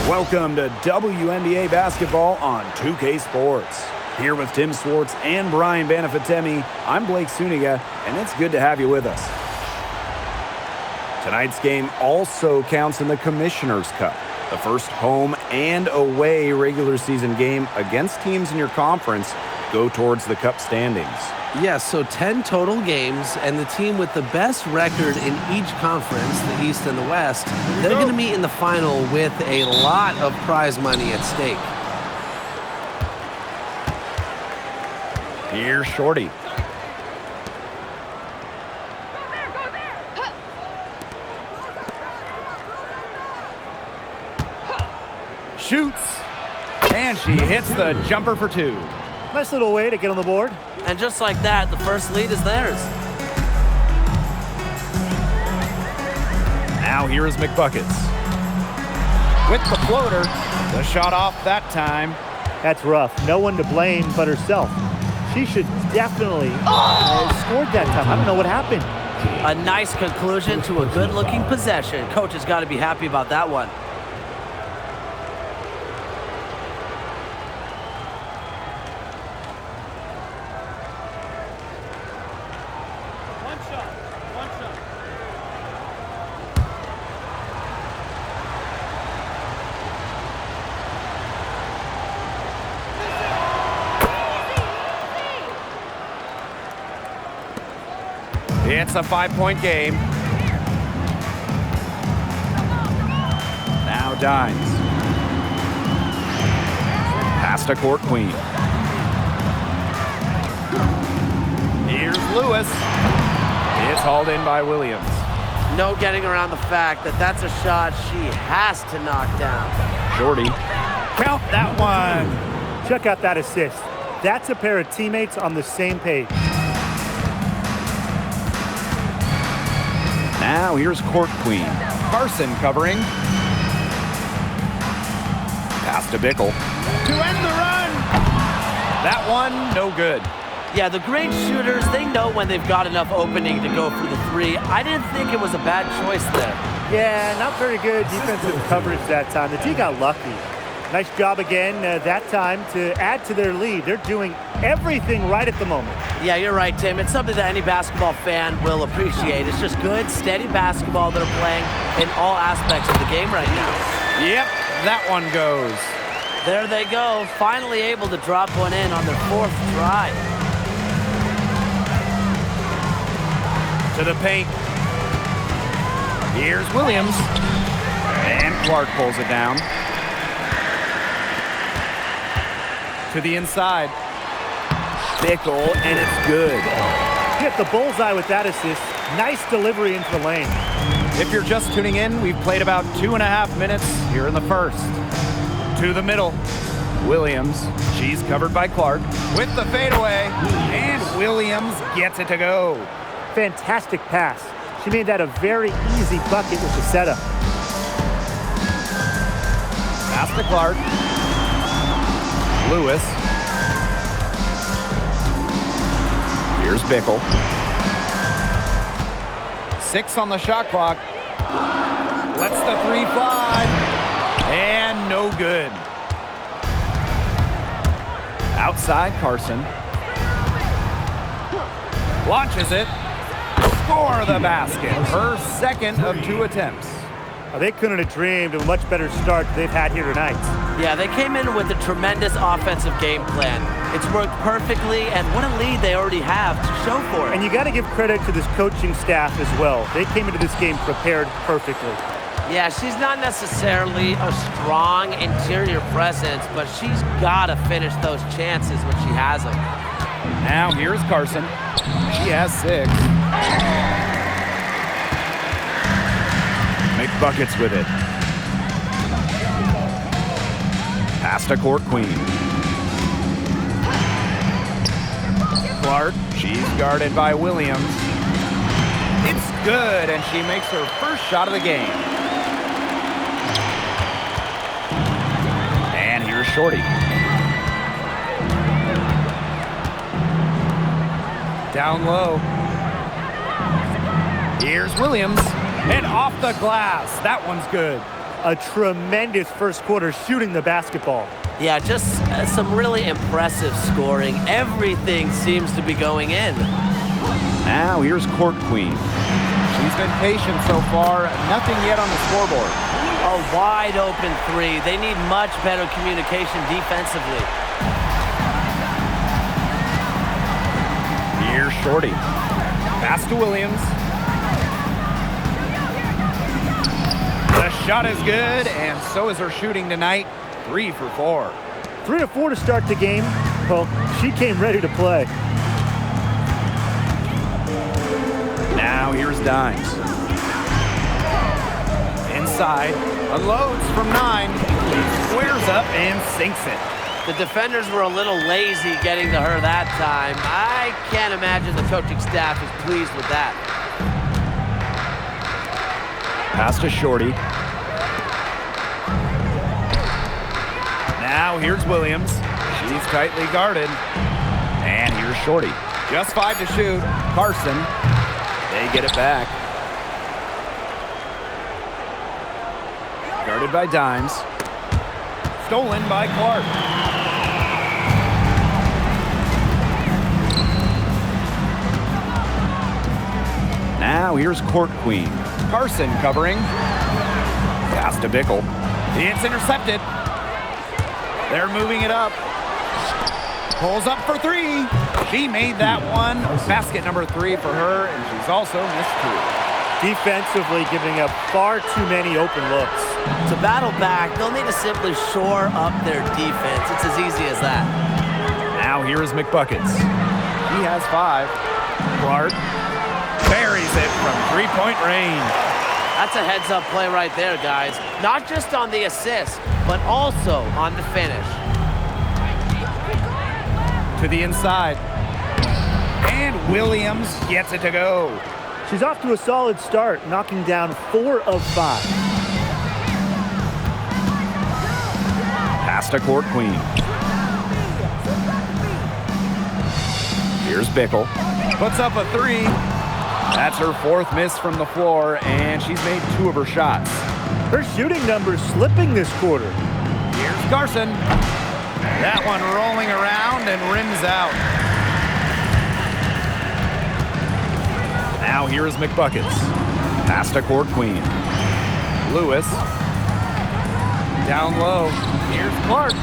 Welcome to WNBA basketball on 2K Sports. Here with Tim Swartz and Brian Banafitemi, I'm Blake Suniga, and it's good to have you with us. Tonight's game also counts in the Commissioner's Cup, the first home and away regular season game against teams in your conference go towards the Cup standings. Yes, so 10 total games, and the team with the best record in each conference, the East and the West, they're going to meet in the final with a lot of prize money at stake. Here's Shorty. Shoots, and she hits the jumper for two. Nice little way to get on the board. And just like that, the first lead is theirs. Now here is McBuckets. With the floater, the shot off that time. That's rough. No one to blame but herself. She should definitely have scored that time. I don't know what happened. A nice conclusion to a good-looking possession. Coach has got to be happy about that one. It's a 5-point game. Now Dimes. Pass to Court Queen. Here's Lewis. It's hauled in by Williams. No getting around the fact that that's a shot she has to knock down. Shorty. Count that one. Check out that assist. That's a pair of teammates on the same page. Now here's Court Queen. Carson covering. Pass to Bickle. To end the run. That one, no good. Yeah, the great shooters, they know when they've got enough opening to go for the three. I didn't think it was a bad choice there. Yeah, not very good defensive coverage that time. The team got lucky. Nice job again that time to add to their lead. They're doing everything right at the moment. Yeah, you're right, Tim. It's something that any basketball fan will appreciate. It's just good, steady basketball that are playing in all aspects of the game right now. Yep, that one goes. There they go, finally able to drop one in on their fourth try. To the paint. Here's Williams. And Clark pulls it down. To the inside. Bickle, and it's good. Hit the bullseye with that assist. Nice delivery into the lane. If you're just tuning in, we've played about 2.5 minutes here in the first. To the middle. Williams. She's covered by Clark. With the fadeaway. And Williams gets it to go. Fantastic pass. She made that a very easy bucket with the setup. Pass to Clark. Lewis. Here's Bickle. 6 on the shot clock. Lets the three fly. And no good. Outside Carson. Launches it. For the basket. Her second of 2 attempts. They couldn't have dreamed of a much better start they've had here tonight. Yeah, they came in with a tremendous offensive game plan. It's worked perfectly, and what a lead they already have to show for it. And you got to give credit to this coaching staff as well. They came into this game prepared perfectly. Yeah, she's not necessarily a strong interior presence, but she's got to finish those chances when she has them. Now here's Carson. She has 6. McBuckets with it. Pass to Court Queen. Clark, she's guarded by Williams. It's good, and she makes her first shot of the game. And here's Shorty. Down low. Here's Williams. And off the glass. That one's good. a tremendous first quarter shooting the basketball. Yeah, just some really impressive scoring. Everything seems to be going in. Now here's Court Queen. She's been patient so far. Nothing yet on the scoreboard. A wide open three. They need much better communication defensively. Here's Shorty. Pass to Williams. The shot is good, and so is her shooting tonight. 3 for 4. 3 of 4 to start the game. Well, she came ready to play. Now here's Dimes. Inside, unloads from 9, squares up and sinks it. The defenders were a little lazy getting to her that time. I can't imagine the coaching staff is pleased with that. Pass to Shorty. Now here's Williams. She's tightly guarded. And here's Shorty. Just 5 to shoot. Carson. They get it back. Guarded by Dimes. Stolen by Clark. Now here's Court Queen. Carson covering. Pass to Bickle. It's intercepted. They're moving it up. Pulls up for 3. She made that one. Basket number 3 for her, and she's also missed 2. Defensively giving up far too many open looks. To battle back, they'll need to simply shore up their defense. It's as easy as that. Now here is McBuckets. He has 5. Clark buries it from 3-point range. That's a heads-up play right there, guys. Not just on the assist, but also on the finish. To the inside. And Williams gets it to go. She's off to a solid start, knocking down 4 of 5. Pass to Court Queen. Here's Bickle. Puts up a 3. That's her 4th miss from the floor, and she's made 2 of her shots. Her shooting numbers slipping this quarter. Here's Carson. That one rolling around and rims out. Now here is McBuckets. Pass to Court Queen. Lewis. Down low. Here's Clark.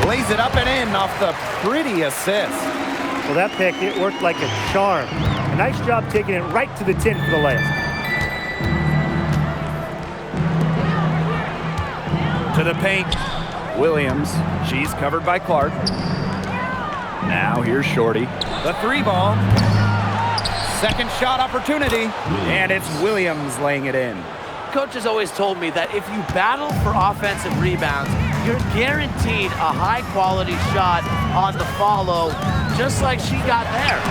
Lays it up and in off the pretty assist. Well, that pick, it worked like a charm. A nice job taking it right to the tin for the layup. To the paint. Williams. She's covered by Clark. Now here's Shorty. The 3 ball. Second shot opportunity. And it's Williams laying it in. Coach has always told me that if you battle for offensive rebounds, you're guaranteed a high-quality shot on the follow, just like she got there.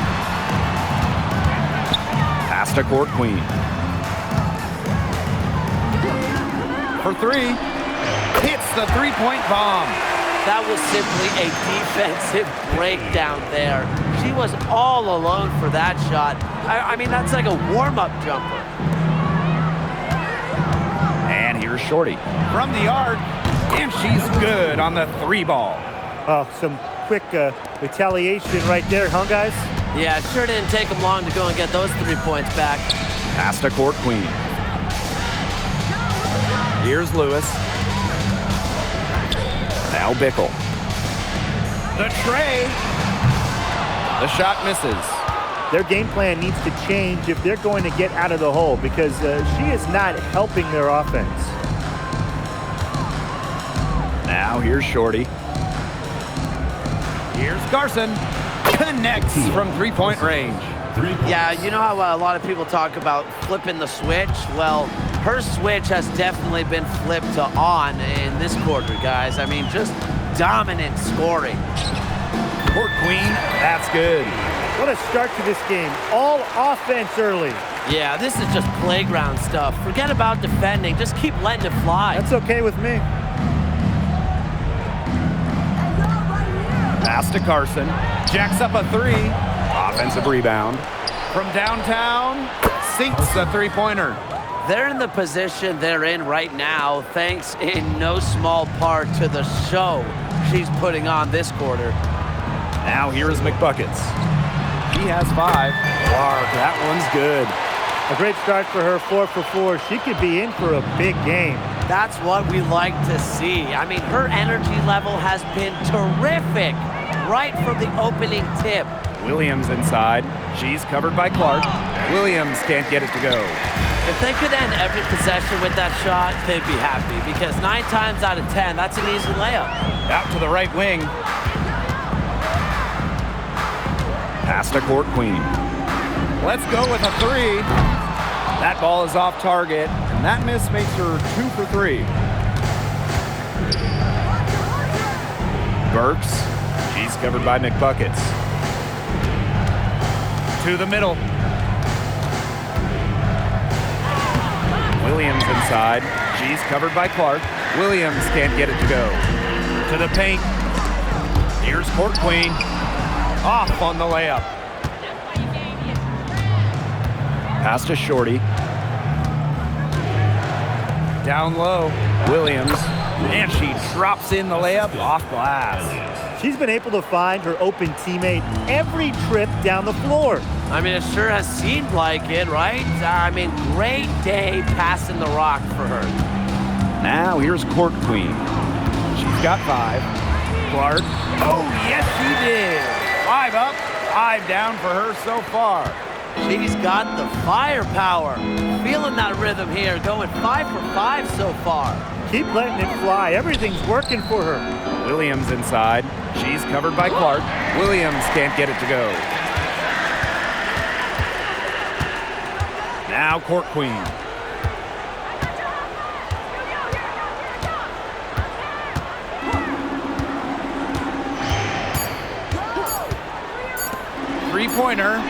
Pass to Court Queen. For 3. Hits the 3-point bomb. That was simply a defensive breakdown there. She was all alone for that shot. I mean, that's like a warm-up jumper. And here's Shorty from the arc, and she's good on the 3 ball. Oh, some quick retaliation right there, huh, guys? Yeah, it sure didn't take them long to go and get those 3 points back. Pass to Court Queen. Here's Lewis. Now Bickle. The tray. The shot misses. Their game plan needs to change if they're going to get out of the hole because she is not helping their offense. Now here's Shorty. Here's Carson. Connects from 3-point range. Yeah, you know how a lot of people talk about flipping the switch? Well, her switch has definitely been flipped to on in this quarter, guys. I mean, just dominant scoring. Court Queen, that's good. What a start to this game. All offense early. Yeah, this is just playground stuff. Forget about defending. Just keep letting it fly. That's okay with me. Pass to Carson. Jacks up a 3. Offensive rebound. From downtown, sinks a 3-pointer. They're in the position they're in right now, thanks in no small part to the show she's putting on this quarter. Now here is McBuckets. He has 5. Clark, that one's good. A great start for her, 4 for 4. She could be in for a big game. That's what we like to see. I mean, her energy level has been terrific right from the opening tip. Williams inside. She's covered by Clark. Williams can't get it to go. If they could end every possession with that shot, they'd be happy because 9 times out of 10, that's an easy layup. Out to the right wing. Pass to Court Queen. Let's go with a 3. That ball is off target, and that miss makes her 2 for 3. Burks. She's covered by McBuckets. To the middle. Williams inside. She's covered by Clark. Williams can't get it to go. To the paint. Here's Court Queen. Off on the layup. Pass to Shorty. Down low. Williams. And she drops in the layup off glass. She's been able to find her open teammate every trip down the floor. I mean, it sure has seemed like it, right? I mean, great day passing the rock for her. Now here's Court Queen. She's got 5. Clark. Oh, yes, she did. 5 up, 5 down for her so far. She's got the firepower. Feeling that rhythm here, going 5 for 5 so far. Keep letting it fly. Everything's working for her. Williams inside. She's covered by Clark. Williams can't get it to go. Now Court Queen. Three-pointer.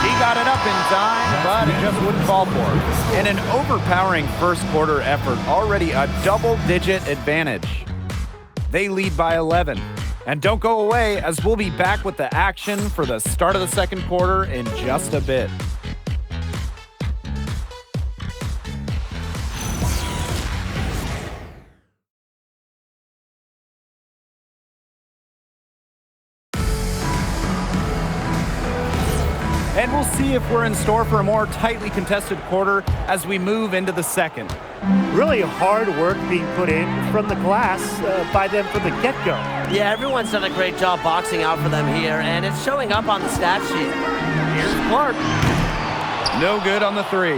She got it up in time, but it just wouldn't fall for her. In an overpowering first quarter effort, already a double-digit advantage. They lead by 11. And don't go away, as we'll be back with the action for the start of the second quarter in just a bit. And we'll see if we're in store for a more tightly contested quarter as we move into the second. Really hard work being put in from the glass by them from the get-go. Yeah, everyone's done a great job boxing out for them here, and it's showing up on the stat sheet. Here's Clark. No good on the 3.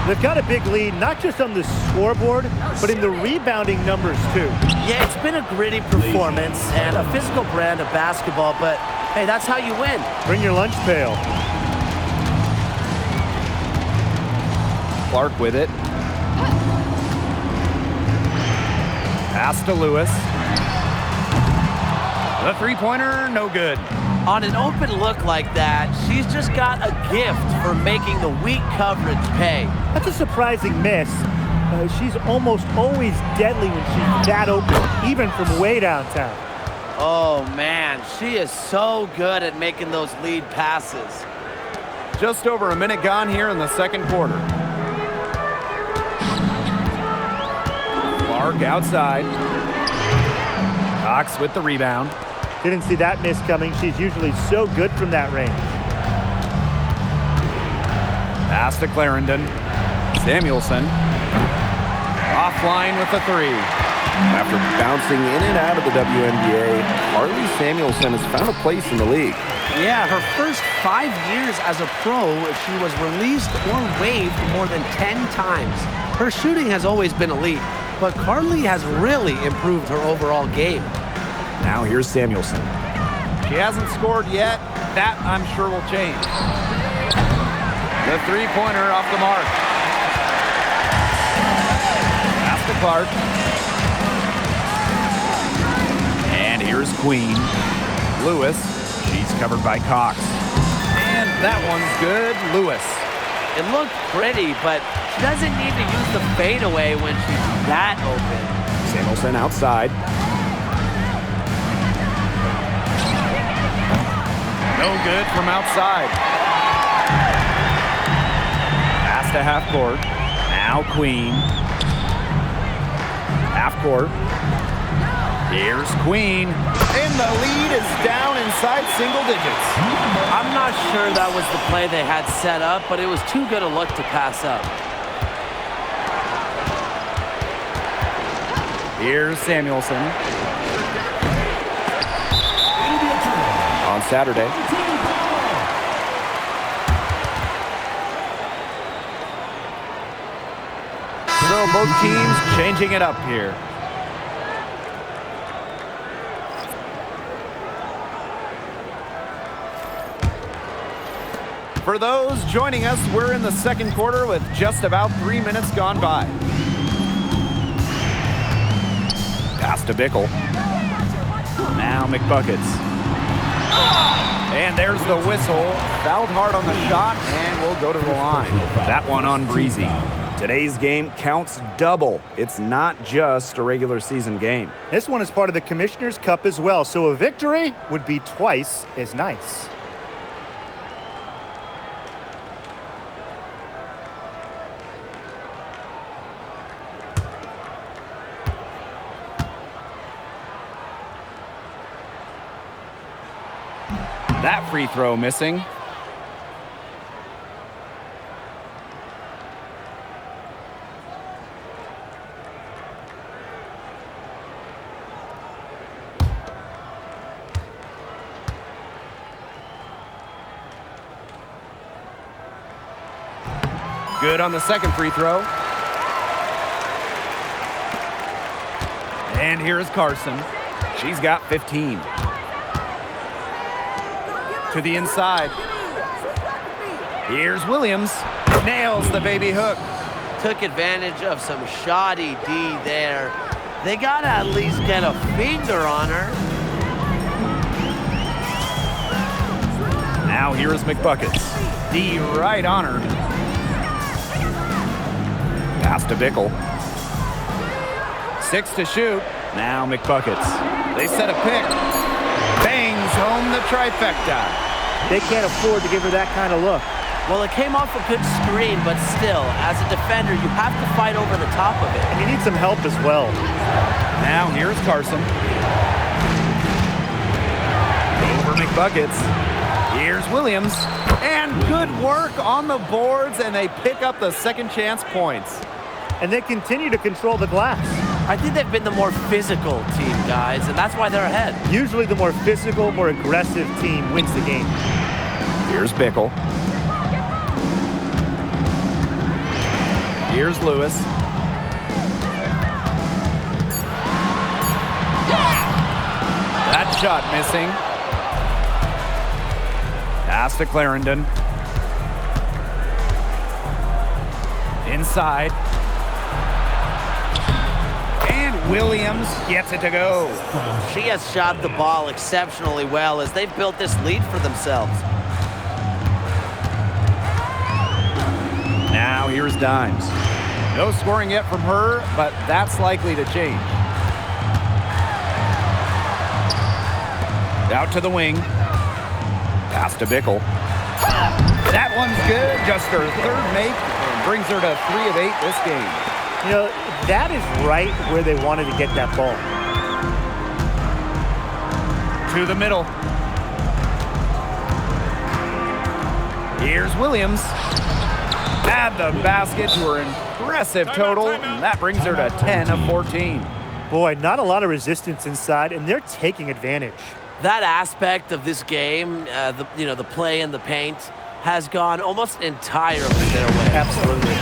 They've got a big lead, not just on the scoreboard, but in the rebounding numbers, too. Yeah, it's been a gritty performance and a physical brand of basketball, but hey, that's how you win. Bring your lunch pail. Clark with it. Pass to Lewis. The three-pointer, no good. On an open look like that, she's just got a gift for making the weak coverage pay. That's a surprising miss. She's almost always deadly when she's that open, even from way downtown. Oh, man, she is so good at making those lead passes. Just over a minute gone here in the second quarter. Clark outside. Cox with the rebound. Didn't see that miss coming. She's usually so good from that range. Pass to Clarendon. Samuelson. Offline with the 3. After bouncing in and out of the WNBA, Carly Samuelson has found a place in the league. Yeah, her first 5 years as a pro, she was released or waived more than 10 times. Her shooting has always been elite, but Carly has really improved her overall game. Now here's Samuelson. She hasn't scored yet. That, I'm sure, will change. The three-pointer off the mark. Pass to Clark. And here's Queen. Lewis. She's covered by Cox. And that one's good. Lewis. It looked pretty, but she doesn't need to use the fadeaway when she's that open. Samuelson outside. No good from outside. Pass to half court. Now Queen. Half court. Here's Queen. And the lead is down inside single digits. I'm not sure that was the play they had set up, but it was too good a look to pass up. Here's Samuelson. On Saturday, So both teams changing it up here. For those joining us, we're in the second quarter with just about 3 minutes gone by. Pass to Bickle. Now McBuckets. And there's the whistle. Fouled hard on the shot, and we'll go to the line. That one on Breezy. Today's game counts double. It's not just a regular season game. This one is part of the Commissioner's Cup as well, so a victory would be twice as nice. That free throw missing. Good on the second free throw. And here's Carson. She's got 15. To the inside. Here's Williams. Nails the baby hook. Took advantage of some shoddy D there. They got to at least get a finger on her. Now here is McBuckets. D right on her. Pass to Bickle. 6 to shoot. Now McBuckets. They set a pick. Bangs home the trifecta. They can't afford to give her that kind of look. Well, it came off a good screen, but still, as a defender, you have to fight over the top of it. And you need some help as well. Now here's Carson. Over McBuckets. Here's Williams. And good work on the boards, and they pick up the second chance points. And they continue to control the glass. I think they've been the more physical team, guys, and that's why they're ahead. Usually the more physical, more aggressive team wins the game. Here's Bickle. Here's Lewis. That shot missing. Pass to Clarendon. Inside. And Williams gets it to go. She has shot the ball exceptionally well as they've built this lead for themselves. Now here's Dimes. No scoring yet from her, but that's likely to change. Out to the wing. Pass to Bickle. That one's good. Just her third make and brings her to 3 of 8 this game. You know, that is right where they wanted to get that ball. To the middle. Here's Williams. Add the basket to her impressive total, and that brings her to 10 of 14. Boy, not a lot of resistance inside, and they're taking advantage. That aspect of this game, the play in the paint, has gone almost entirely their way. Absolutely.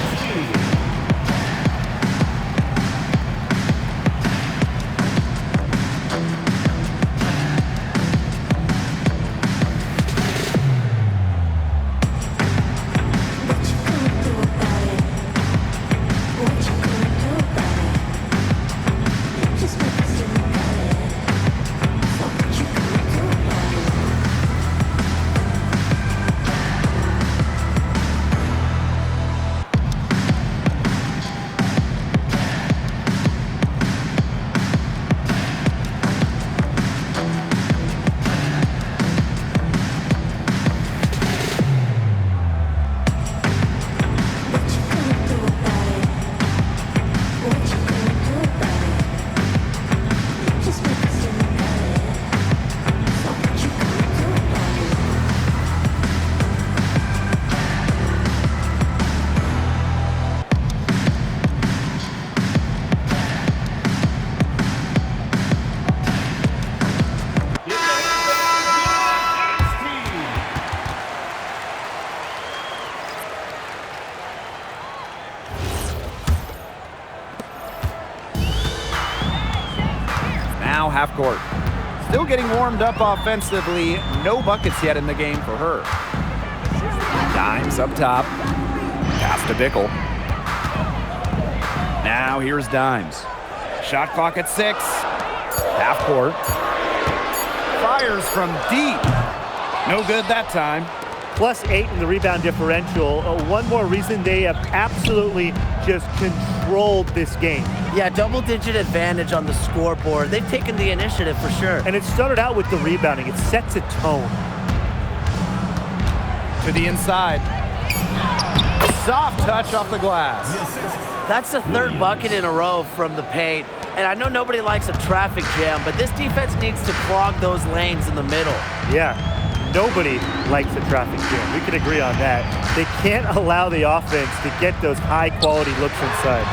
Now half court. Still getting warmed up offensively. No buckets yet in the game for her. Dimes up top. Pass to Bickle. Now here's Dimes. Shot clock at 6. Half court. Fires from deep. No good that time. +8 in the rebound differential. One more reason they have absolutely just controlled this game. Yeah, double-digit advantage on the scoreboard. They've taken the initiative for sure. And it started out with the rebounding. It sets a tone. To the inside. Soft touch off the glass. That's the third bucket in a row from the paint. And I know nobody likes a traffic jam, but this defense needs to clog those lanes in the middle. Yeah, nobody likes a traffic jam. We can agree on that. They can't allow the offense to get those high-quality looks inside.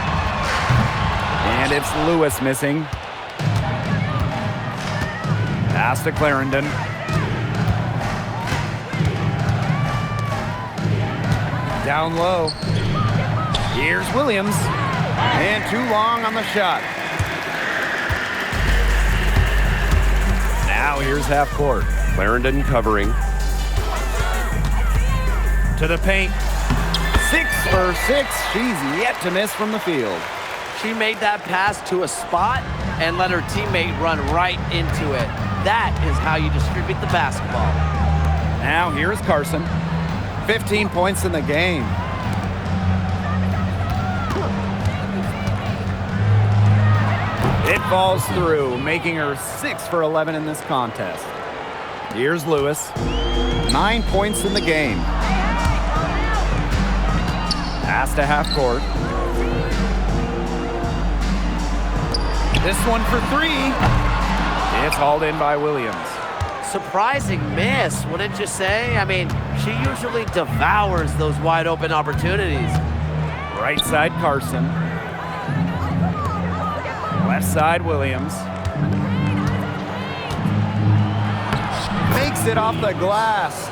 And it's Lewis missing. Pass to Clarendon. Down low. Here's Williams. And too long on the shot. Now here's half court. Clarendon covering. To the paint. 6 for 6. She's yet to miss from the field. She made that pass to a spot and let her teammate run right into it. That is how you distribute the basketball. Now here's Carson. 15 points in the game. It falls through, making her 6 for 11 in this contest. Here's Lewis. 9 points in the game. Pass to half court. This one for 3. It's hauled in by Williams. Surprising miss, wouldn't you say? I mean, she usually devours those wide open opportunities. Right side Carson. Left side Williams. Makes it off the glass.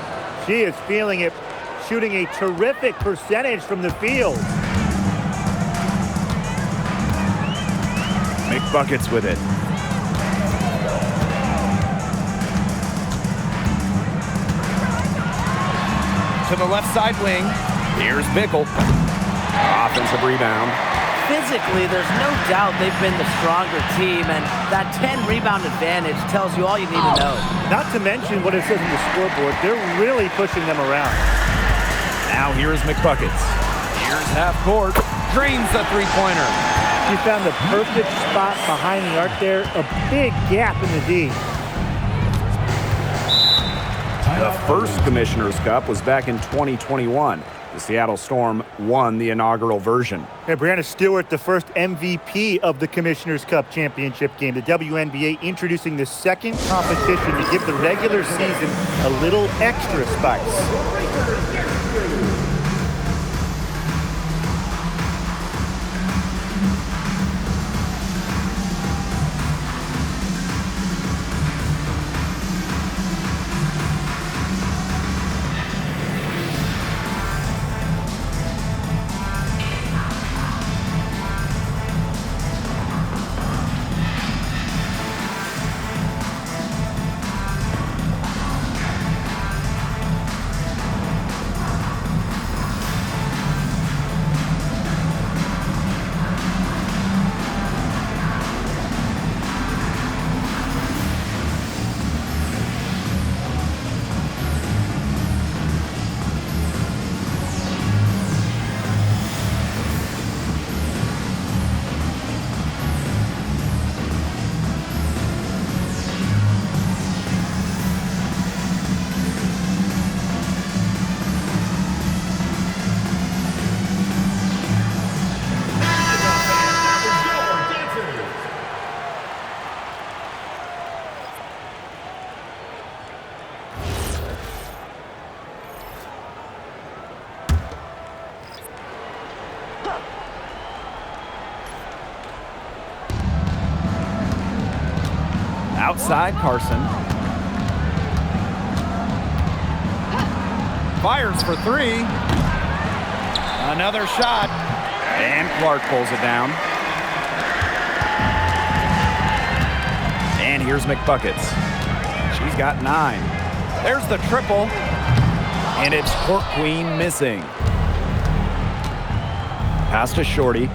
She is feeling it, shooting a terrific percentage from the field. Make buckets with it. To the left side wing. Here's Bickle. Offensive rebound. Physically, there's no doubt they've been the stronger team, and that 10 rebound advantage tells you all you need to know. Not to mention what it says on the scoreboard. They're really pushing them around. Now here's McBuckets. Here's half court. Drains the three-pointer. She found the perfect spot behind the arc there. A big gap in the D. The first Commissioner's Cup was back in 2021. The Seattle Storm won the inaugural version. Hey, Brianna Stewart, the first MVP of the Commissioner's Cup championship game. The WNBA introducing the second competition to give the regular season a little extra spice. Outside Carson. Fires for 3. Another shot. And Clark pulls it down. And here's McBuckets. She's got 9. There's the triple. And it's Court Queen missing. Pass to Shorty.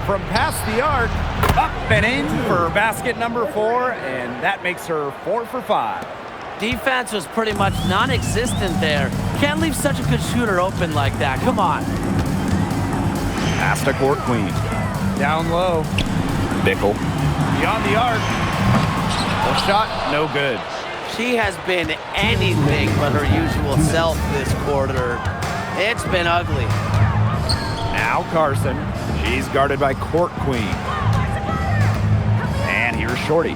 From past the arc, up and in for basket number 4, and that makes her 4 for 5. Defense was pretty much non-existent there. Can't leave such a good shooter open like that. Come on. Pass to Court Queen. Down low. Bickle. Beyond the arc. The shot, no good. She has been anything but her usual self this quarter. It's been ugly. Now Carson. She's guarded by Court Queen. And here's Shorty.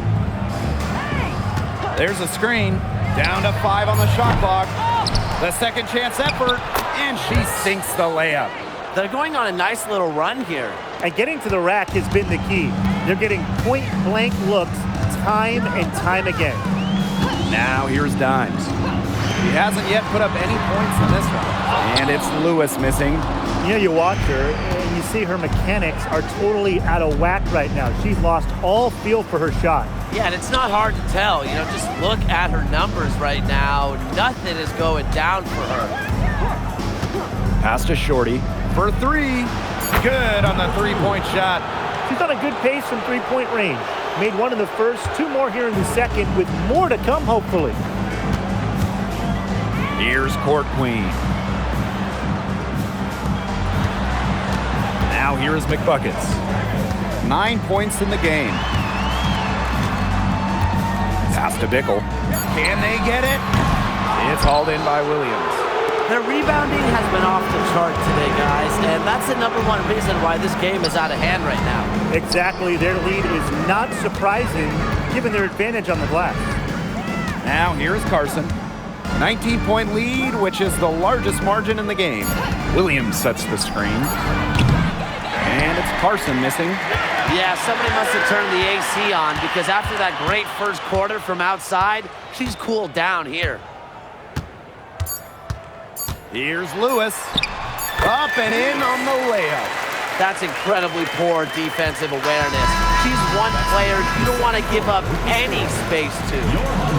There's a screen. Down to 5 on the shot clock. The second chance effort. And she sinks the layup. They're going on a nice little run here. And getting to the rack has been the key. They're getting point-blank looks time and time again. Now here's Dimes. He hasn't yet put up any points in this one. And it's Lewis missing. You know, you watch her and you see her mechanics are totally out of whack right now. She's lost all feel for her shot. Yeah, and it's not hard to tell. You know, just look at her numbers right now. Nothing is going down for her. Pass to Shorty for 3. Good on the three-point shot. She's on a good pace from three-point range. Made 1 in the first, 2 more here in the second, with more to come, hopefully. Here's Court Queen. Now here is McBuckets. 9 points in the game. Pass to Bickle. Can they get it? It's hauled in by Williams. Their rebounding has been off the chart today, guys, and that's the #1 reason why this game is out of hand right now. Exactly. Their lead is not surprising, given their advantage on the glass. Now here's Carson. 19-point lead, which is the largest margin in the game. Williams sets the screen. And it's Carson missing. Yeah, somebody must have turned the AC on, because after that great first quarter from outside, she's cooled down here. Here's Lewis. Up and in on the layup. That's incredibly poor defensive awareness. She's one player you don't want to give up any space to.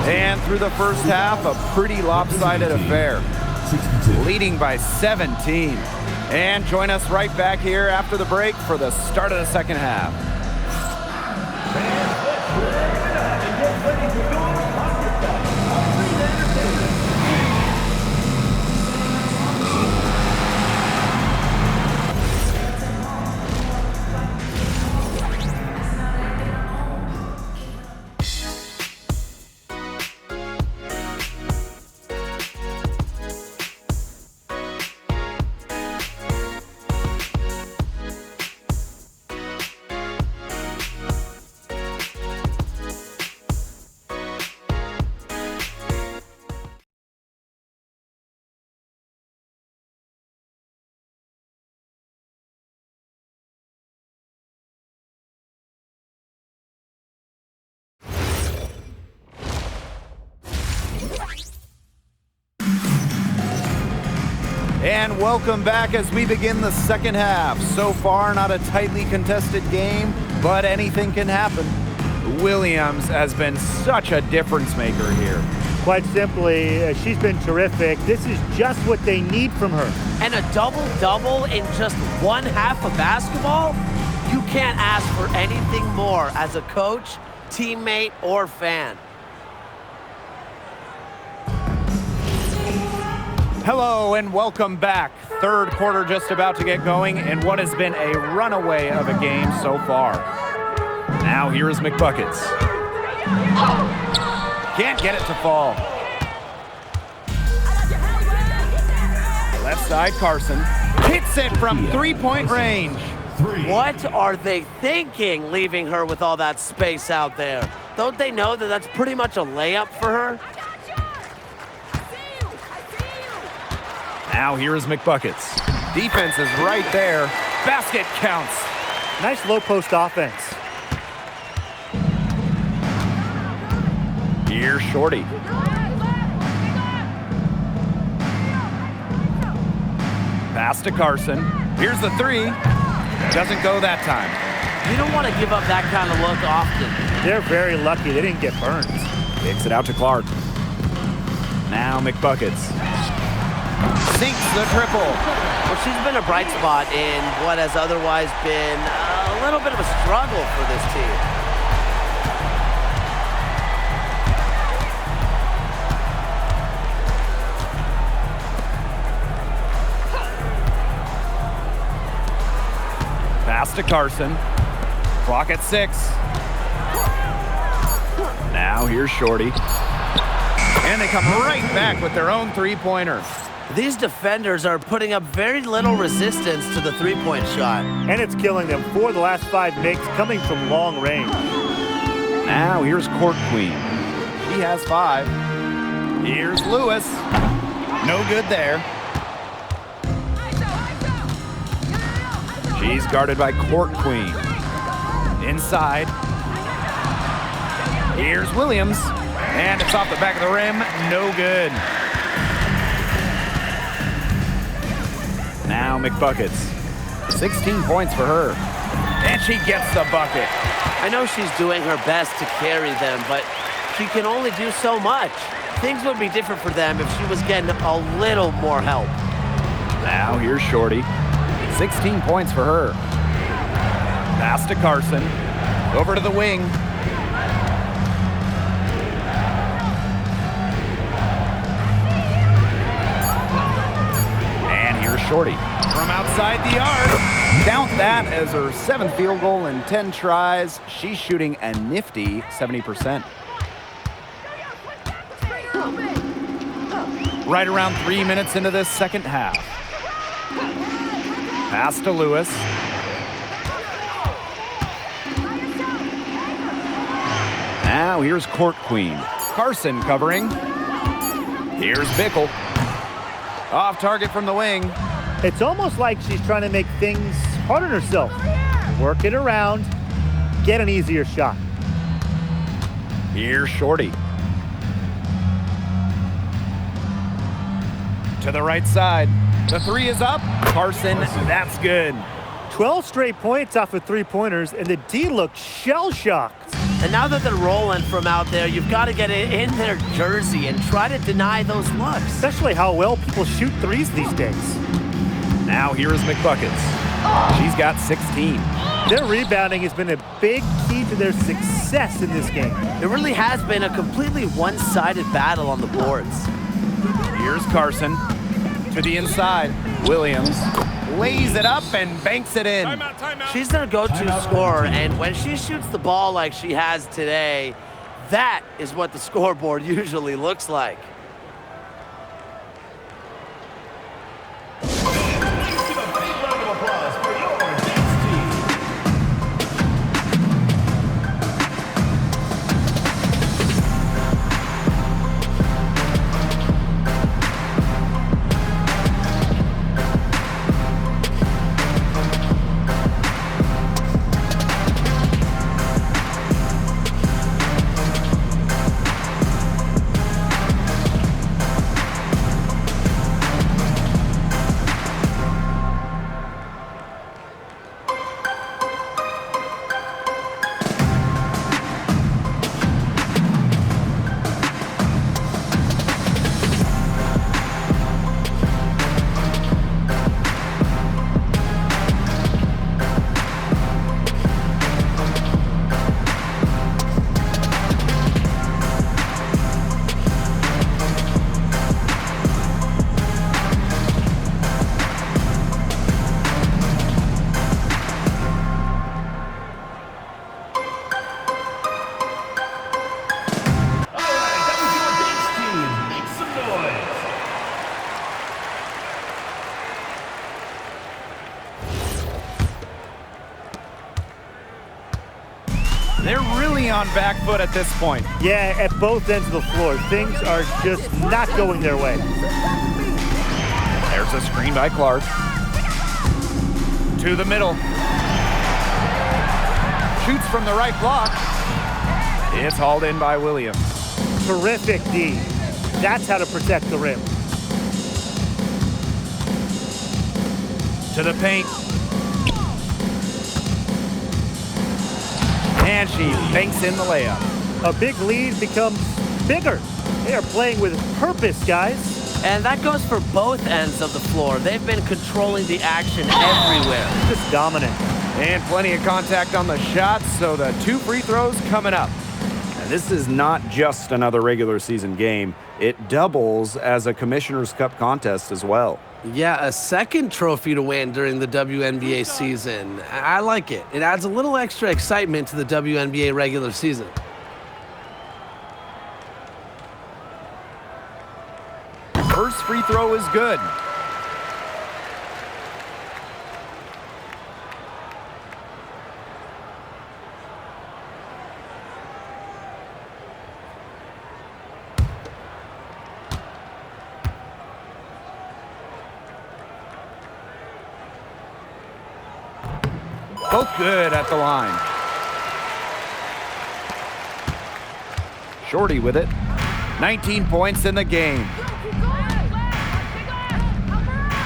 And through the first half, a pretty lopsided affair. Leading by 17. And join us right back here after the break for the start of the second half. And welcome back as we begin the second half. So far, not a tightly contested game, but anything can happen. Williams has been such a difference maker here. Quite simply, she's been terrific. This is just what they need from her. And a double-double in just one half of basketball? You can't ask for anything more as a coach, teammate, or fan. Hello and welcome back. Third quarter just about to get going in what has been a runaway of a game so far. Now here is McBuckets. Can't get it to fall. Left side Carson. Hits it from three-point range. What are they thinking, leaving her with all that space out there? Don't they know that that's pretty much a layup for her? Now here is McBuckets. Defense is right there. Basket counts. Nice low post offense. Here's Shorty. Pass to Carson. Here's the three. Doesn't go that time. You don't want to give up that kind of look often. They're very lucky they didn't get burned. Kicks it out to Clark. Now McBuckets. Sinks the triple. Well, she's been a bright spot in what has otherwise been a little bit of a struggle for this team. Pass to Carson. Clock at 6. Now here's Shorty. And they come right back with their own three-pointer. These defenders are putting up very little resistance to the three-point shot. And it's killing them. 4 of the last 5 makes coming from long range. Now here's Court Queen. She has 5. Here's Lewis. No good there. She's guarded by Court Queen. Inside. Here's Williams. And it's off the back of the rim. No good. Now McBuckets. 16 points for her. And she gets the bucket. I know she's doing her best to carry them, but she can only do so much. Things would be different for them if she was getting a little more help. Now here's Shorty. 16 points for her. Pass to Carson. Over to the wing. And here's Shorty. From outside the arc. Count that as her 7th field goal in 10 tries. She's shooting a nifty 70%. Right around 3 minutes into this second half. Pass to Lewis. Now here's Court Queen. Carson covering. Here's Bickle. Off target from the wing. It's almost like she's trying to make things hard on herself. Work it around, get an easier shot. Here's Shorty. To the right side. The three is up. Carson, that's good. 12 straight points off of three-pointers, and the D looks shell-shocked. And now that they're rolling from out there, you've got to get it in their jersey and try to deny those looks. Especially how well people shoot threes these days. Now here is McBuckets. She's got 16. Their rebounding has been a big key to their success in this game. It really has been a completely one-sided battle on the boards. Here's Carson. To the inside. Williams lays it up and banks it in. Timeout. She's their go-to scorer, and when she shoots the ball like she has today, that is what the scoreboard usually looks like. They're really on back foot at this point. Yeah, at both ends of the floor. Things are just not going their way. There's a screen by Clark. To the middle. Shoots from the right block. It's hauled in by Williams. Terrific D. That's how to protect the rim. To the paint. And she banks in the layup. A big lead becomes bigger. They are playing with purpose, guys. And that goes for both ends of the floor. They've been controlling the action everywhere. Just dominant. And plenty of contact on the shots, so the 2 free throws coming up. And this is not just another regular season game. It doubles as a Commissioner's Cup contest as well. Yeah, a second trophy to win during the WNBA season. I like it. It adds a little extra excitement to the WNBA regular season. First free throw is good. Both good at the line. Shorty with it. 19 points in the game.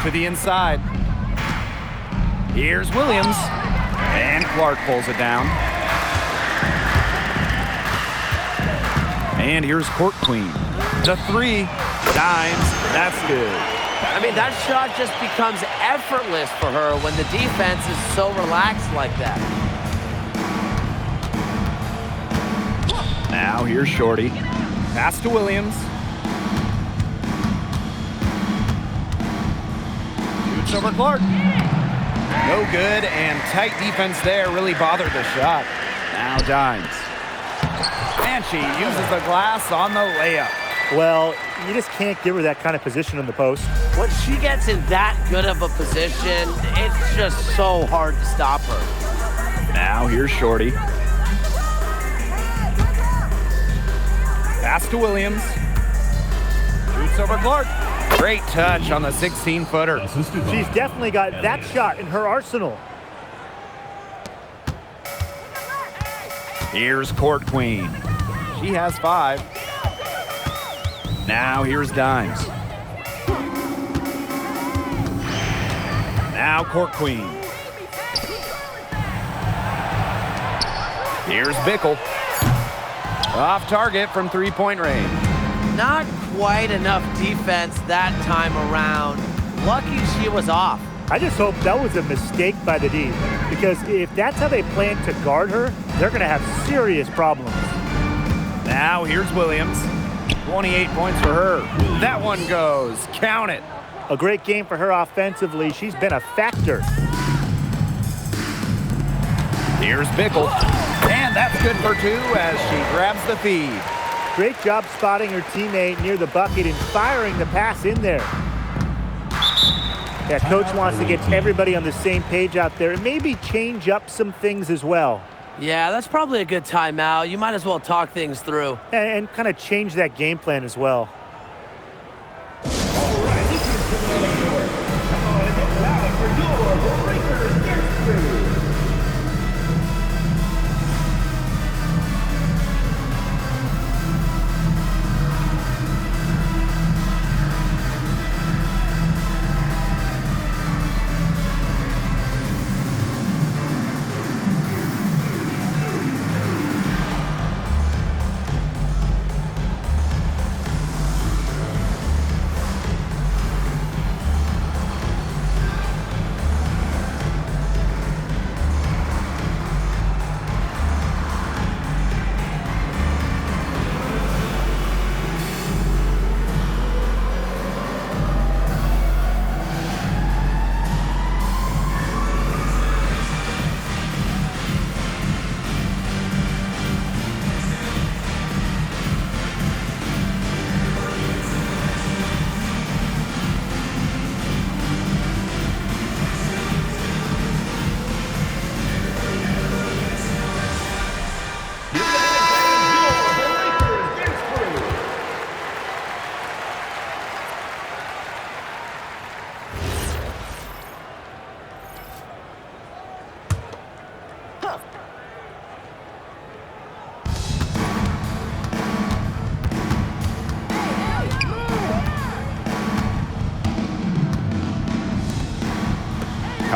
To the inside. Here's Williams. And Clark pulls it down. And here's Court Queen. The 3. Dimes. That's good. I mean, that shot just becomes effortless for her when the defense is so relaxed like that. Now here's Shorty. Pass to Williams. Shoots over Clark. No good, and tight defense there really bothered the shot. Now Dimes. And she uses the glass on the layup. Well, you just can't give her that kind of position in the post. When she gets in that good of a position, it's just so hard to stop her. Now here's Shorty. Pass to Williams. Shoots over Clark. Great touch on the 16-footer. She's definitely got that shot in her arsenal. Here's Court Queen. She has 5. Now here's Dimes. Now Court Queen. Here's Bickle. Off target from 3-point range. Not quite enough defense that time around. Lucky she was off. I just hope that was a mistake by the D, because if that's how they plan to guard her, they're going to have serious problems. Now here's Williams. 28 points for her. That one goes. Count it. A great game for her offensively. She's been a factor. Here's Bickle. And that's good for 2 as she grabs the feed. Great job spotting her teammate near the bucket and firing the pass in there. Yeah, coach wants to get everybody on the same page out there and maybe change up some things as well. Yeah, that's probably a good timeout. You might as well talk things through. And kind of change that game plan as well.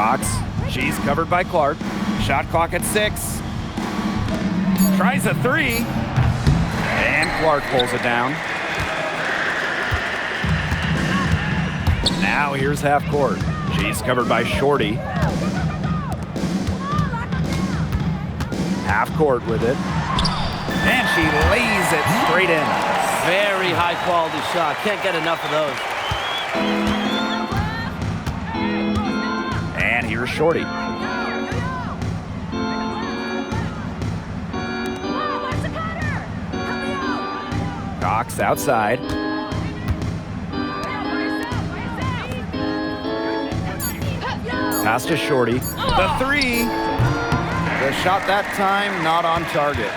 Cox, she's covered by Clark. Shot clock at 6. Tries a 3. And Clark pulls it down. Now here's half court. She's covered by Shorty. Half court with it. And she lays it straight in. Very high quality shot. Can't get enough of those. And here's Shorty. Cox outside. Pass to Shorty. The 3. The shot that time not on target.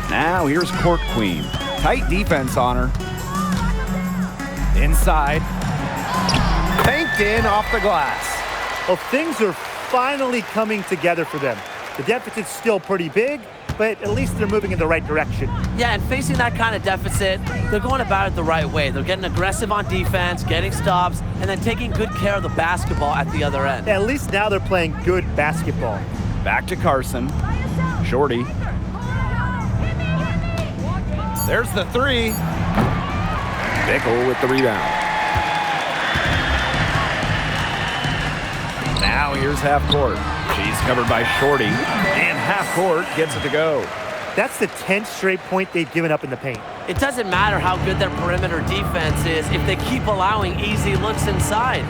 Now here's Court Queen. Tight defense on her. Inside. Banked in off the glass. Well, things are finally coming together for them. The deficit's still pretty big, but at least they're moving in the right direction. Yeah, and facing that kind of deficit, they're going about it the right way. They're getting aggressive on defense, getting stops, and then taking good care of the basketball at the other end. At least now they're playing good basketball. Back to Carson. Shorty. There's the 3. Bickle with the rebound. Now here's half court. She's covered by Shorty, and half court gets it to go. That's the 10th straight point they've given up in the paint. It doesn't matter how good their perimeter defense is if they keep allowing easy looks inside.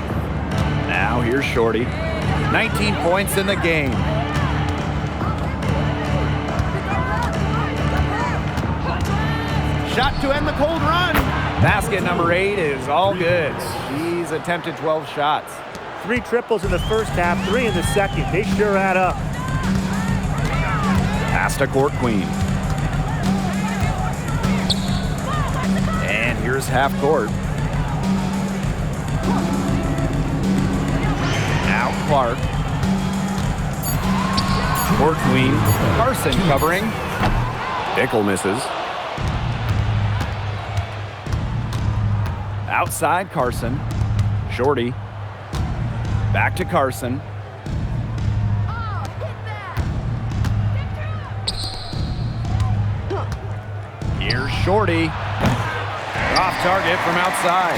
Now here's Shorty. 19 points in the game. Shot to end the cold run. Basket number 8 is all good. She's attempted 12 shots. 3 triples in the first half, 3 in the second. They sure add up. Pass to Court Queen. And here's half court. Now Clark. Court Queen. Carson covering. Bickle misses. Outside Carson. Shorty. Back to Carson. Here's Shorty. Off target from outside.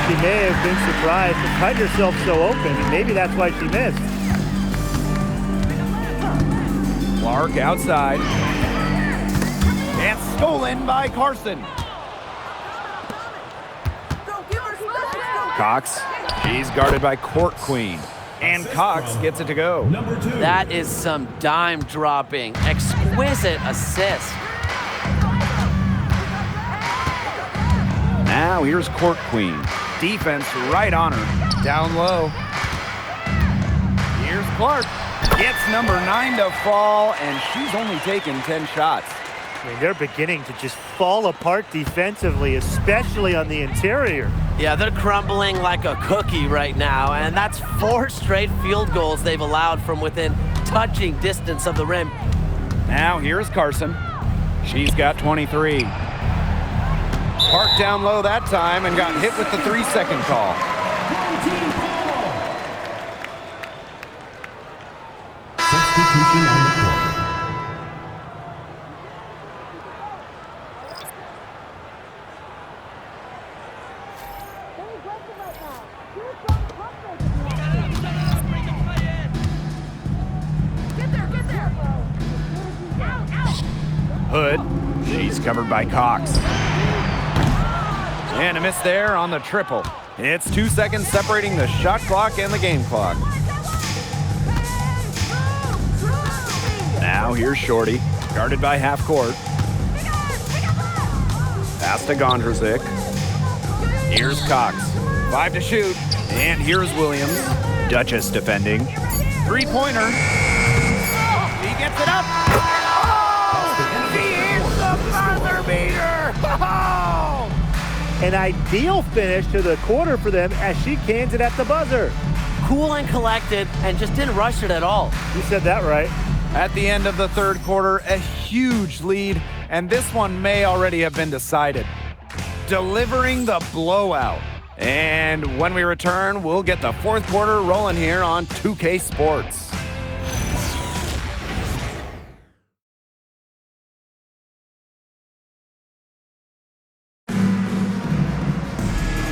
She may have been surprised to find herself so open, and maybe that's why she missed. Clark outside. And stolen by Carson. Cox. She's guarded by Court Queen. And Cox gets it to go. That is some dime dropping, exquisite assist. Now here's Court Queen. Defense right on her. Down low. Here's Clark. Gets number 9 to fall, and she's only taken 10 shots. I mean, they're beginning to just fall apart defensively, especially on the interior. Yeah, they're crumbling like a cookie right now, and that's 4 straight field goals they've allowed from within touching distance of the rim. Now here's Carson. She's got 23. Parked down low that time and got hit with the 3-second call. Substitution on the court. Hood. She's covered by Cox. And a miss there on the triple. It's 2 seconds separating the shot clock and the game clock. Now here's Shorty, guarded by half court. Pass to Gondrzik. Here's Cox. 5 to shoot. And here's Williams. Duchess defending. 3-pointer. He gets it up. Oh! He hits the buzzer beater. Oh! An ideal finish to the quarter for them as she cans it at the buzzer. Cool and collected and just didn't rush it at all. You said that right. At the end of the third quarter, a huge lead, and this one may already have been decided. Delivering the blowout. And when we return, we'll get the fourth quarter rolling here on 2K Sports.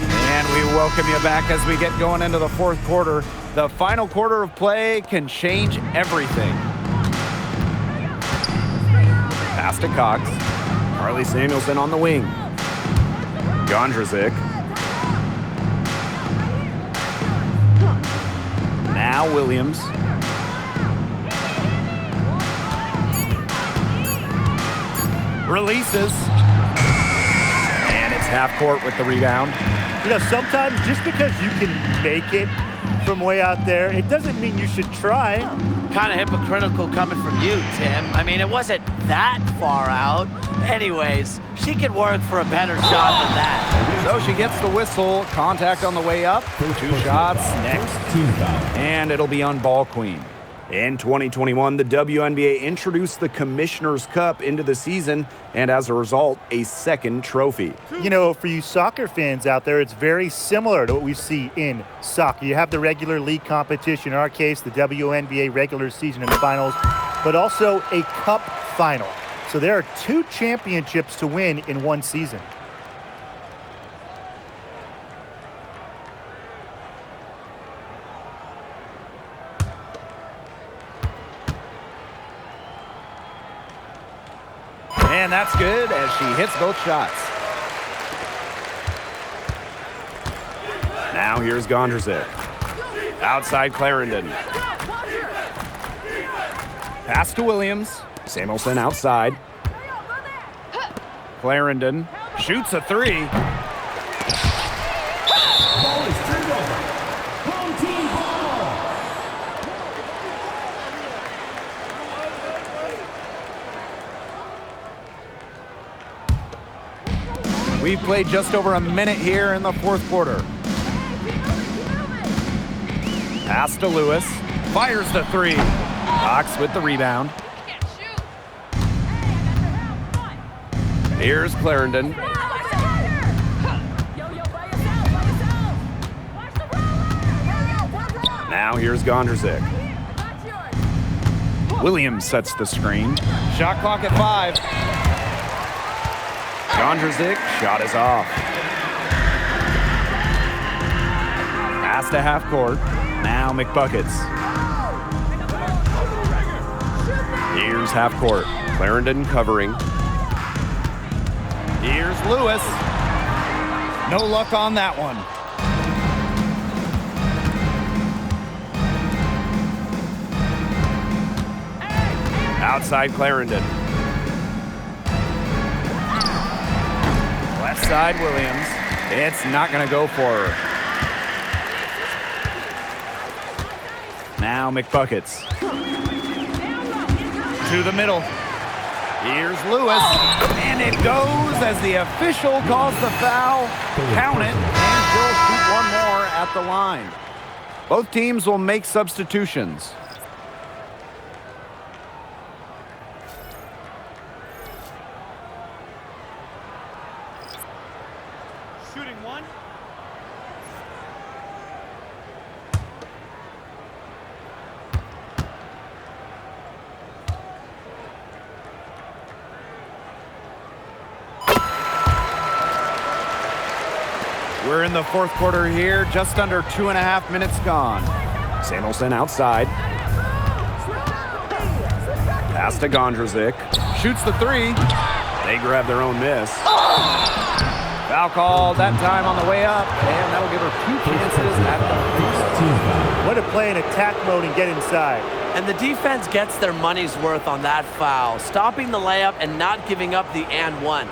And we welcome you back as we get going into the fourth quarter. The final quarter of play can change everything. Pass to Cox. Carly Samuelson on the wing. Gondrzik. Now Williams. Releases. And it's half court with the rebound. You know, sometimes just because you can make it from way out there, it doesn't mean you should try. Kind of hypocritical coming from you, Tim. I mean, it wasn't that far out. Anyways, she could work for a better shot than that. So she gets the whistle. Contact on the way up. 2 shots next. And it'll be on Ball Queen. In 2021, the WNBA introduced the Commissioner's Cup into the season, and as a result, a second trophy. You know, for you soccer fans out there, it's very similar to what we see in soccer. You have the regular league competition, in our case, the WNBA regular season and finals, but also a cup final. So there are 2 championships to win in one season. And that's good as she hits both shots. Now here's Gondrzik. Outside Clarendon. Pass to Williams. Samuelson outside. Clarendon shoots a 3. Ball is turned over. Home team ball. We've played just over a minute here in the fourth quarter. Pass to Lewis. Fires the 3. Cox with the rebound. Here's Clarendon. Now here's Gondrzik. Williams sets the screen. Shot clock at 5. Gondrzik, shot is off. Pass to half court. Now McBuckets. Here's half court. Clarendon covering. Here's Lewis. No luck on that one. Outside Clarendon. Left side Williams. It's not going to go for her. Now McBuckets. To the middle. Here's Lewis. And it goes as the official calls the foul. Count it. And she'll shoot one more at the line. Both teams will make substitutions. Shooting one. We're in the fourth quarter here, just under 2.5 minutes gone. Samuelson outside. Pass to Gondrzik. Shoots the 3. They grab their own miss. Foul called that time on the way up, and that'll give her 2 chances at the Way to play in attack mode and get inside. And the defense gets their money's worth on that foul, stopping the layup and not giving up the and one.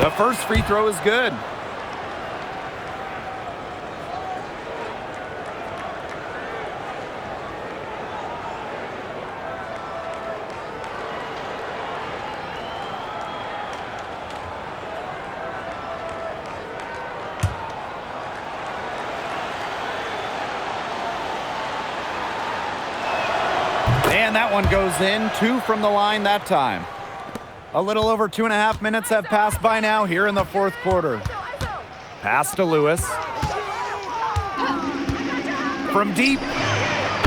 The first free throw is good. And that one goes in. 2 from the line that time. A little over 2.5 minutes have passed by now here in the fourth quarter. Pass to Lewis. From deep.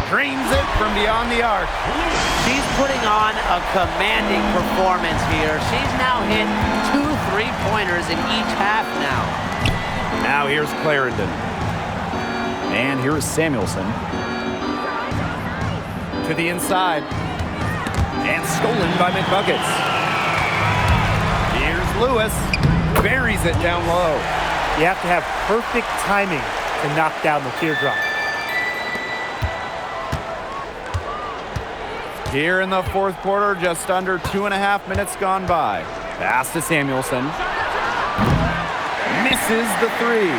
Drains it from beyond the arc. She's putting on a commanding performance here. She's now hit 2 3-pointers in each half now. Now here's Clarendon. And here is Samuelson. To the inside. And stolen by McBuckets. Here's Lewis. Buries it down low. You have to have perfect timing to knock down the teardrop. Here in the fourth quarter, just under 2.5 minutes gone by. Pass to Samuelson. Misses the 3.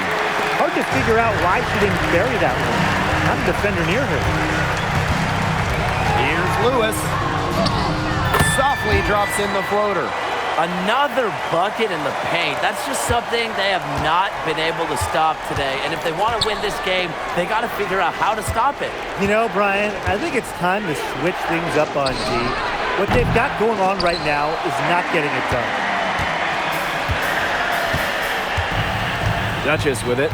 Hard to figure out why she didn't bury that one. Not a defender near her. Here's Lewis. Softly drops in the floater. Another bucket in the paint. That's just something they have not been able to stop today. And if they want to win this game, they got to figure out how to stop it. You know, Brian, I think it's time to switch things up on D. What they've got going on right now is not getting it done. Duchess with it.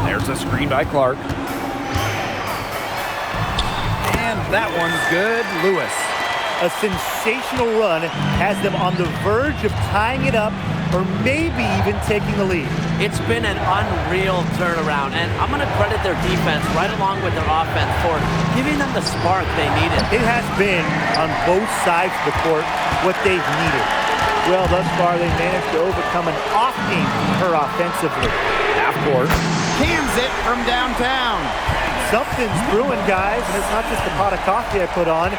There's a screen by Clark. And that one's good. Lewis. A sensational run has them on the verge of tying it up or maybe even taking the lead. It's been an unreal turnaround, and I'm going to credit their defense right along with their offense for giving them the spark they needed. It has been, on both sides of the court, what they've needed. Well, thus far, they managed to overcome an off game for her offensively. Half court. Cans it from downtown. Something's brewing, guys, and it's not just the pot of coffee I put on.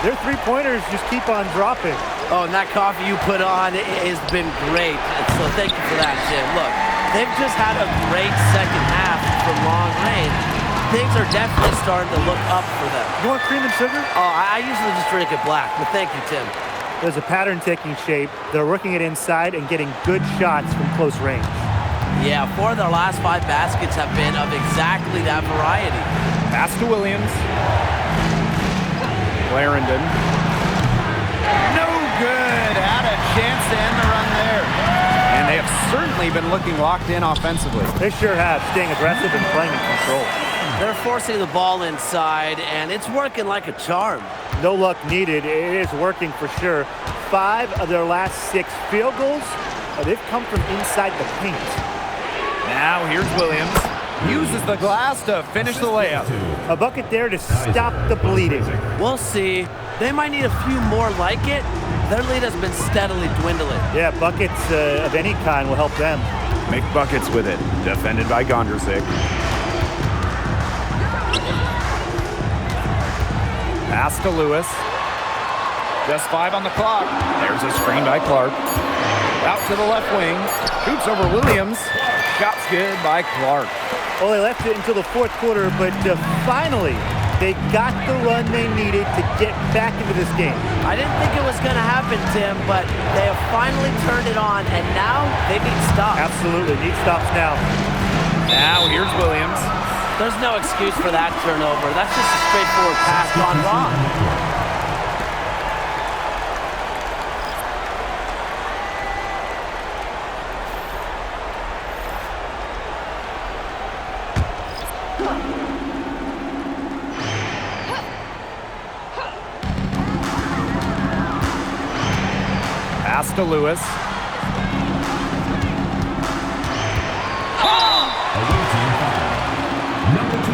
Their 3-pointers just keep on dropping. Oh, and that coffee you put on has been great. So thank you for that, Jim. Look, they've just had a great second half from long range. Things are definitely starting to look up for them. You want cream and sugar? Oh, I usually just drink it black, but thank you, Tim. There's a pattern taking shape. They're working it inside and getting good shots from close range. Yeah, 4 of their last 5 baskets have been of exactly that variety. Pass to Williams. Clarendon. No good. Had a chance to end the run there. And they have certainly been looking locked in offensively. They sure have, staying aggressive and playing in control. They're forcing the ball inside, and it's working like a charm. No luck needed. It is working for sure. 5 of their last 6 field goals, they've come from inside the paint. Now here's Williams. Uses the glass to finish the layup. A bucket there to stop the bleeding. We'll see. They might need a few more like it. Their lead has been steadily dwindling. Yeah, buckets of any kind will help them. McBuckets with it. Defended by Gondrzik. Pass to Lewis. Just 5 on the clock. There's a screen by Clark. Out to the left wing. Hoops over Williams. Shot's good by Clark. Well, they left it until the fourth quarter, but finally, they got the run they needed to get back into this game. I didn't think it was going to happen, Tim, but they have finally turned it on, and now they need stops. Absolutely, need stops now. Now here's Williams. There's no excuse for that turnover. That's just a straightforward pass gone wrong. Pass to Lewis. Away team foul. Number 2.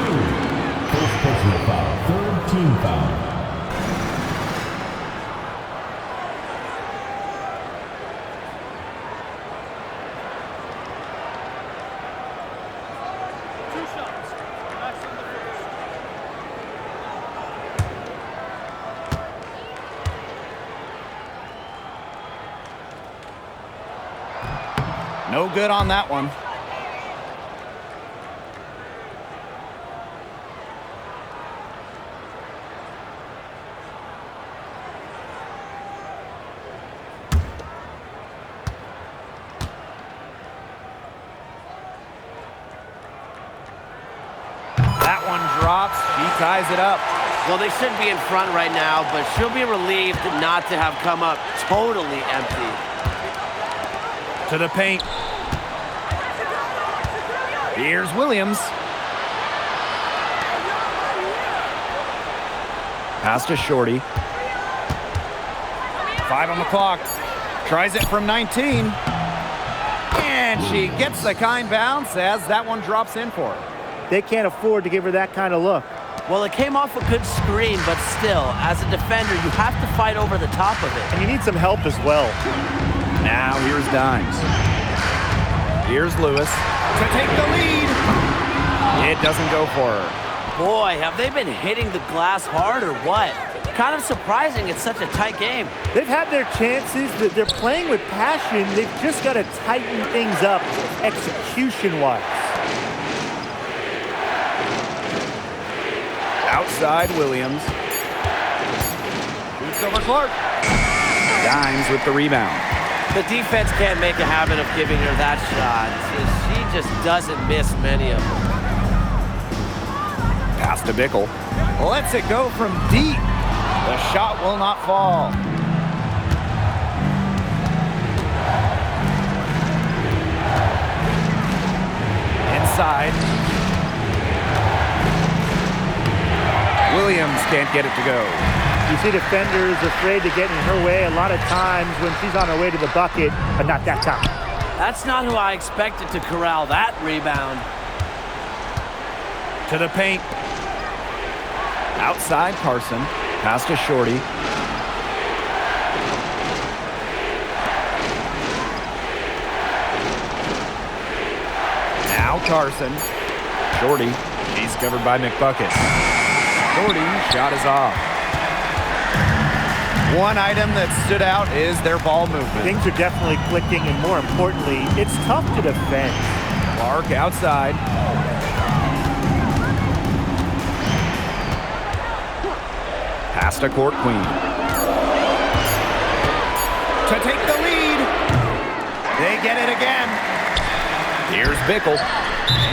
First personal foul. Third team foul. No good on that one. That one drops. She ties it up. Well, they should be in front right now, but she'll be relieved not to have come up totally empty. To the paint. Here's Williams. Pass to Shorty. 5 on the clock. Tries it from 19. And she gets the kind bounce as that one drops in for her. They can't afford to give her that kind of look. Well, it came off a good screen, but still, as a defender, you have to fight over the top of it. And you need some help as well. Now here's Dimes. Here's Lewis to take the lead. It doesn't go for her. Boy, have they been hitting the glass hard or what? Kind of surprising it's such a tight game. They've had their chances, but they're playing with passion. They've just got to tighten things up execution-wise. Outside Williams. Shoots over Clark. Dimes with the rebound. The defense can't make a habit of giving her that shot. She just doesn't miss many of them. Pass to Bickle. Lets it go from deep. The shot will not fall. Inside. Williams can't get it to go. You see defenders afraid to get in her way a lot of times when she's on her way to the bucket, but not that time. That's not who I expected to corral that rebound. To the paint. Outside Carson. Pass to Shorty. Now Carson. Shorty. She's covered by McBucket. Shorty, shot is off. One item that stood out is their ball movement. Things are definitely clicking, and more importantly, it's tough to defend. Clark outside. Pass to Court Queen. To take the lead. They get it again. Here's Bickle.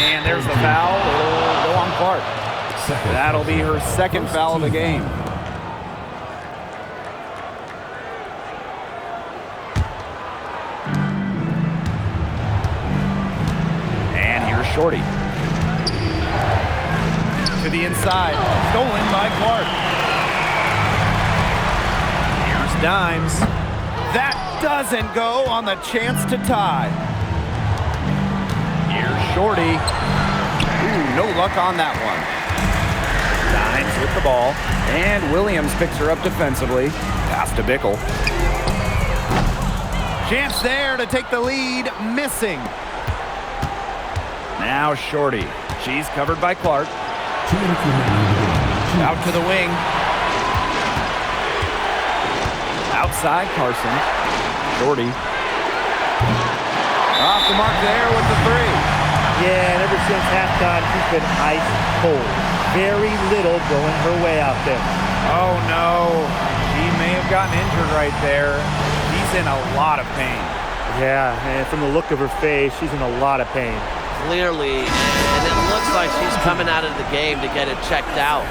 And there's the foul. It'll go on Clark. That'll be her second foul of the game. And here's Shorty. To the inside. Stolen by Clark. Here's Dimes. That doesn't go on the chance to tie. Here's Shorty. Ooh, no luck on that one. Dimes with the ball. And Williams picks her up defensively. Pass to Bickle. Chance there to take the lead. Missing. Now Shorty. She's covered by Clark. Out to the wing. Outside Carson. Shorty. Off the mark there with the three. Yeah, and ever since halftime, she's been ice cold. Very little going her way out there. Oh no, she may have gotten injured right there. She's in a lot of pain. Yeah, and from the look of her face, she's in a lot of pain. Clearly, and it looks like she's coming out of the game to get it checked out.